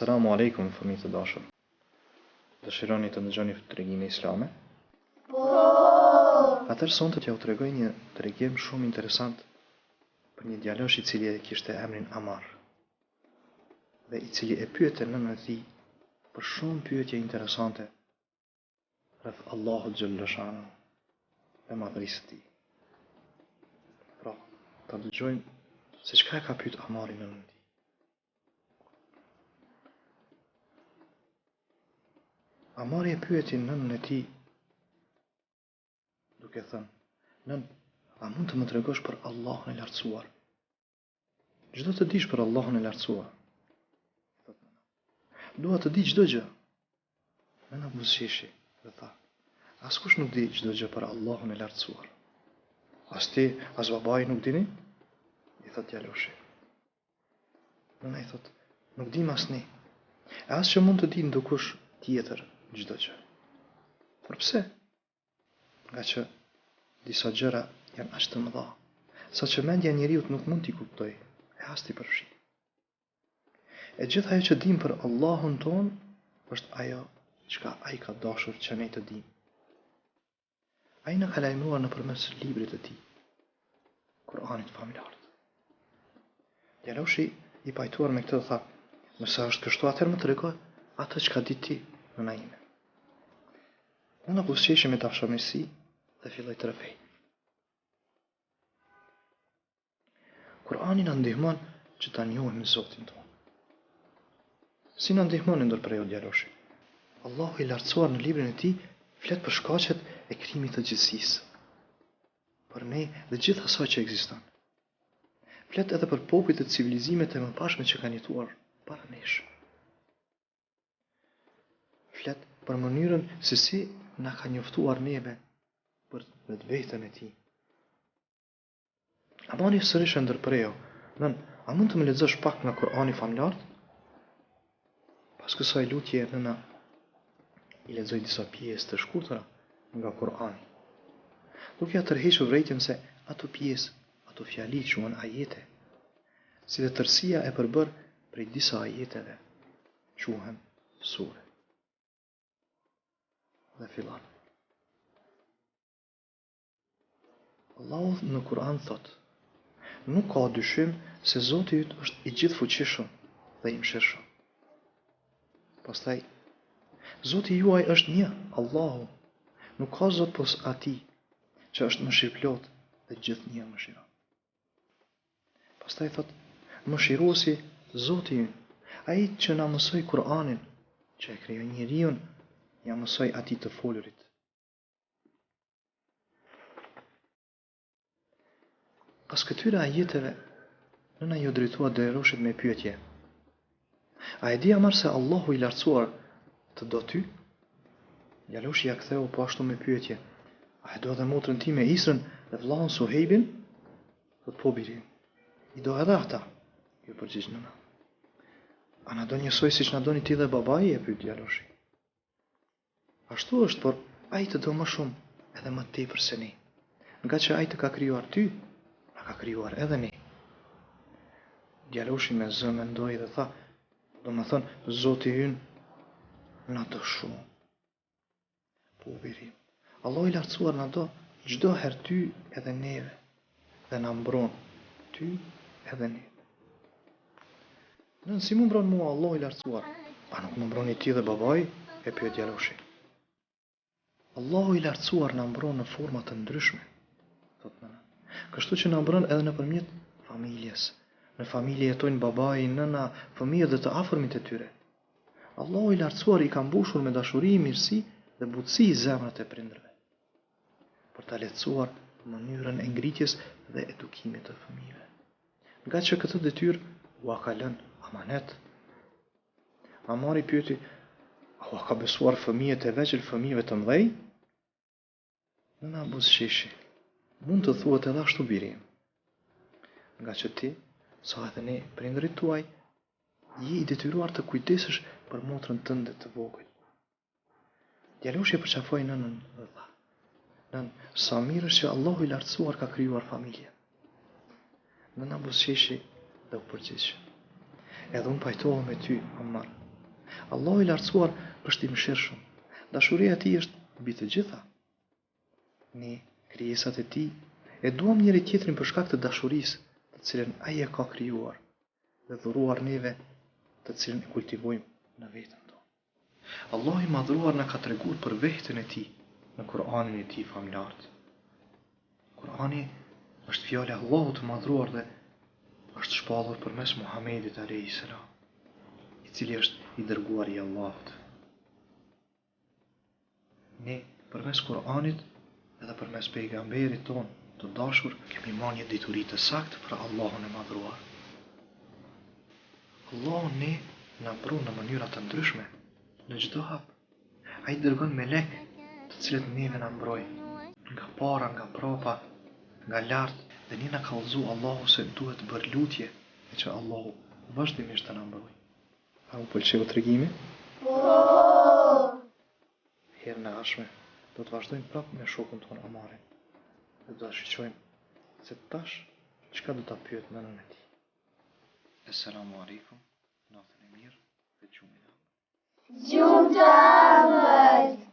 Assalamu alaikum, fëmijë të dashur. Dëshironi të ndëgjoni tregimin islame? Po. Atëherë sonte t'ja u tregoj një tregim shumë interesant për një djalosh i cili e kishte emrin Amar. Dhe i cili e pyete nënën e tij për shumë pyetje interesante rreth Allahut xhallahu shanu dhe madhërisë së tij. Pra, ta dëgjojmë se çka e ka pyet Amari nënën e tij. Amari e pyeti nënën e tij duke thënë: "Nën, a mund të më tregosh për Allahun e lartësuar? Çdo të dish për Allahun e lartësuar?" Thot nëna: "Dua të di çdo gjë." Nëna buzëqeshi dhe tha: "Askush nuk di çdo gjë për Allahun e lartësuar. As ti, as babai nuk dini?" I thot djaloshi. Nëna i thot: "Nuk dim asni. E as që mund të di ndokush tjetër çdo gjë." Por pse? Nga që disa gjëra janë aq të mëdha, sa që mendja e njeriu nuk mund t'i kuptoj, e as t'i përfshi. E gjithë ajo që dim për Allahun ton është ajo çka ai ka dashur që ne të dim. Ai na ka lajmëruar nëpërmes librit të tij, Kur'anit familjar. Djaloshi i pajtuar me këtë tha: "Nëse është kështu, atëherë më trego atë çka di ti, nëna ime." Nëna buzëqeshi me dashamirësi dhe filloi të rrëfej. Kur'ani na ndihmon që ta njohim Zotin ton. Si na ndihmon ndërprej o djaloshi? Allahu i lartësuar në librin e tij flet për shkaqet e krijimit të gjithësisë, për ne dhe gjithë asaj që ekziston. Flet edhe për popujt e civilizimet e mëparshme që kanë jetuar para nesh. Flet për mënyrën se si na ka njoftuar neve për vetveten e tij. Amani sërish e ndërprejo: "Nën, a mund të më lexosh pak nga Kur'ani familjar?" Pas kësaj lutje nëna i lexoi disa pjesë të shkurtra nga Kur'ani, duke ja tërhequr vërejtjen se ato pjesë, ato fjali quhen ajete, si dhe tërësia e përbër prej disa ajeteve quhen sure. Dhe fillon: Allahu në Kur'an thot: "Nuk ka dyshim se Zoti yt është i gjithfuqishëm dhe i mëshirshëm." Pastaj: "Zoti juaj është një, Allahu, nuk ka Zot pos atij, që është mëshirëplot dhe gjithnjë mëshiron." Pastaj thot: "Mëshiruesi, Zoti ynë, ai që na mësoi Kur'anin, që e krijoi njeriun, ja mësoi atij të folurit." Pas këtyre ajeteve, nëna ju drejtua djaloshit me pyetje: "A e di Amar se Allahu i lartësuar të do ty?" Djaloshi ja ktheu po ashtu me pyetje: "A e do edhe motrën time Isrën dhe vllahun Suhejbin?" Thot: "Po biri, i do edhe ata." Ju përgjigj nëna. "A na do njësoj siç na doni ti dhe babai?" e pyet djaloshi. "Ashtu është, por ai të do më shumë edhe më tepër se ne, nga që ai të ka krijuar ty, na ka krijuar edhe ne." Djaloshi me zë mendoi dhe tha: "Do më thënë, Zoti ynë na do shumë." "Po biri, Allah i lartësuar na do çdo herë ty edhe neve dhe na mbron ty edhe ne." "Nën, si më mbron mua Allah i lartësuar? A nuk më mbroni ti dhe babai?" e pyet djaloshi. "Allahu i lartësuar na mbron në forma të ndryshme," thot nëna. "Kështu që na mbron edhe nëpërmjet familjes. Në familje jetojnë babai, nëna, fëmijët dhe të afërmit e tyre. Allahu i lartësuar i ka mbushur me dashuri, mirësi dhe butësi zemrat e prindërve, për ta lehtësuar mënyrën e ngritjes dhe edukimit të fëmijëve. Nga që këtë detyrë ua ka lënë amanet." Amari pyeti: "A ua ka besuar fëmijët e vegjël fëmijëve të mëdhej?" Nëna buzëqeshi: "Mund të thuhet edhe ashtu biri. Nga që ti, sa edhe ne prindërit tuaj, je i detyruar të kujdesesh për motrën tënde të vogël." Djaloshi e përqafoi nënën dhe tha: "Nën, sa mirë është që Allahu i lartësuar ka krijuar familje." Nëna buzëqeshi dhe u përgjigj: "Edhe unë pajtohem me ty, Ammar, Allahu i lartësuar është i mëshirshëm. Dashuria e tij është mbi të gjitha. Ne, krijesat e tij, e duam njëri tjetrin për shkak të dashurisë, të cilën ai e ka krijuar dhe dhuruar neve, të cilën e kultivojmë në veten tonë. Allahu i madhruar na ka treguar për veten e tij në Kur'anin e tij famlar. Kur'ani është fjala e Allahut të madhruar dhe është shpallur përmes Muhamedit alayhis salam, i cili është i dërguari i Allahut. Ne përmes Kur'anit edhe përmes pejgamberit ton të dashur kemi marrë një dituri të saktë për Allahun e madhruar. Allahu ne na pron në mënyra të ndryshme në çdo hap. Ai dërgon melek, të cilët neve na mbrojnë nga para, nga prapa, nga lart, dhe ne na ka udhëzuar Allahu se duhet të bërë lutje e që Allahu vazhdimisht të na mbrojë. A u pëlqeu tregimi? Po. Herën e ardhshme do të vazhdojmë prapë me shokun ton Amarin. Dhe do të shoqërojmë se tash çka do ta pyet nënën e tij. Assalamu alaikum. Natën e mirë dhe gjumë të ëmbël.